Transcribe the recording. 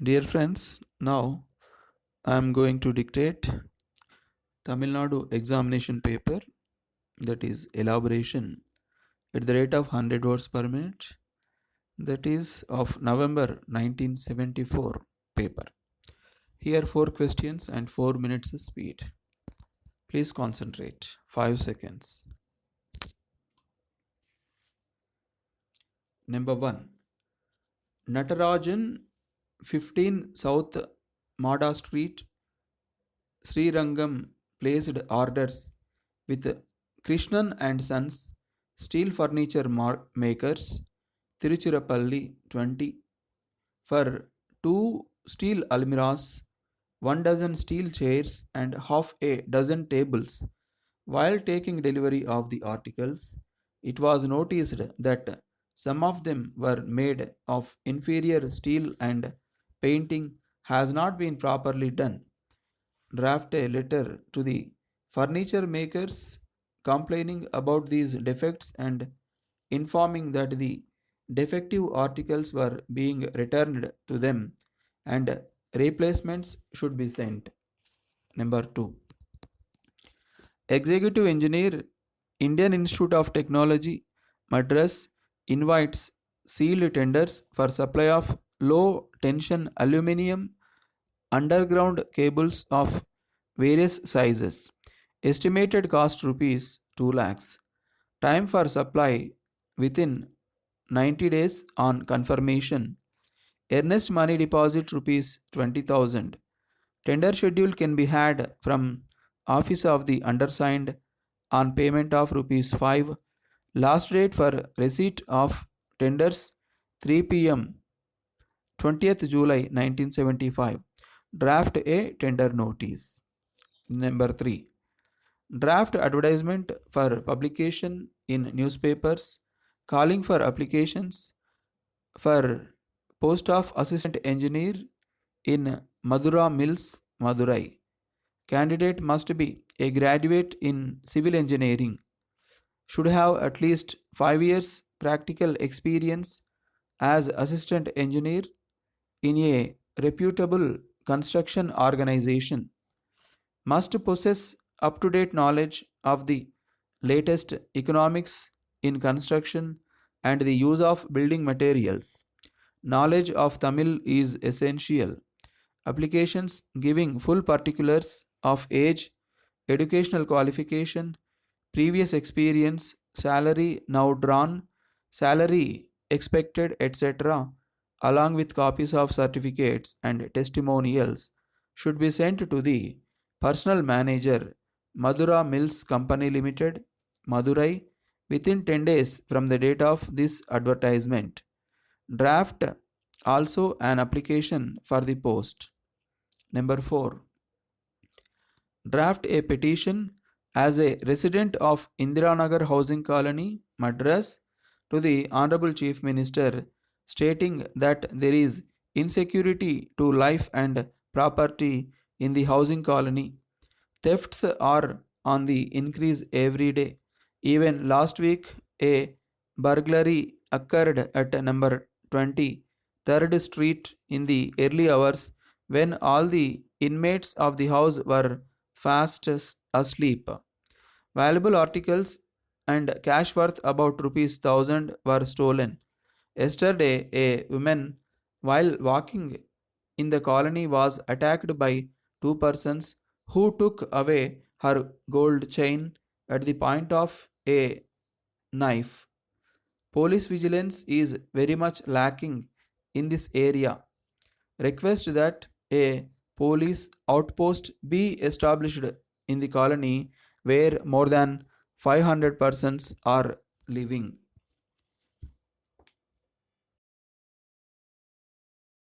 Dear friends, now I am going to dictate Tamil Nadu examination paper, that is elaboration at the rate of 100 words per minute, that is of November 1974 paper. Here 4 questions and 4 minutes speed. Please concentrate. 5 seconds. Number 1. Natarajan, 15 South Mada Street, Srirangam, placed orders with Krishnan and Sons, steel furniture makers, Tiruchirappalli 20, for 2 steel almirahs, 1 dozen steel chairs, and half a dozen tables. While taking delivery of the articles, it was noticed that some of them were made of inferior steel and painting has not been properly done. Draft a letter to the furniture makers complaining about these defects and informing that the defective articles were being returned to them and replacements should be sent. Number 2. Executive Engineer, Indian Institute of Technology, Madras, invites sealed tenders for supply of low tension aluminium underground cables of various sizes. Estimated cost rupees 2 lakhs. Time for supply within 90 days on confirmation. Earnest money deposit rupees 20,000. Tender schedule can be had from office of the undersigned on payment of rupees 5. Last date for receipt of tenders 3 p.m. 20th July 1975. Draft a tender notice. Number 3. Draft advertisement for publication in newspapers calling for applications for post of assistant engineer in Madura Mills, Madurai. Candidate must be a graduate in civil engineering, should have at least 5 years practical experience as assistant engineer in a reputable construction organization, must possess up to date knowledge of the latest economics in construction and the use of building materials. Knowledge of Tamil is essential. Applications giving full particulars of age, educational qualification, previous experience, salary now drawn, salary expected, etc., along with copies of certificates and testimonials, should be sent to the personal manager, Madura Mills Company Limited, Madurai, within 10 days from the date of this advertisement. Draft also an application for the post. Number 4. Draft a petition as a resident of Indiranagar Housing Colony, Madras, to the Honorable Chief Minister stating that there is insecurity to life and property in the housing colony. Thefts are on the increase every day. Even last week, a burglary occurred at number 20, 3rd Street in the early hours when all the inmates of the house were fast asleep. Valuable articles and cash worth about rupees 1000 were stolen. Yesterday, a woman, while walking in the colony, was attacked by 2 persons who took away her gold chain at the point of a knife. Police vigilance is very much lacking in this area. Request that a police outpost be established in the colony where more than 500 persons are living.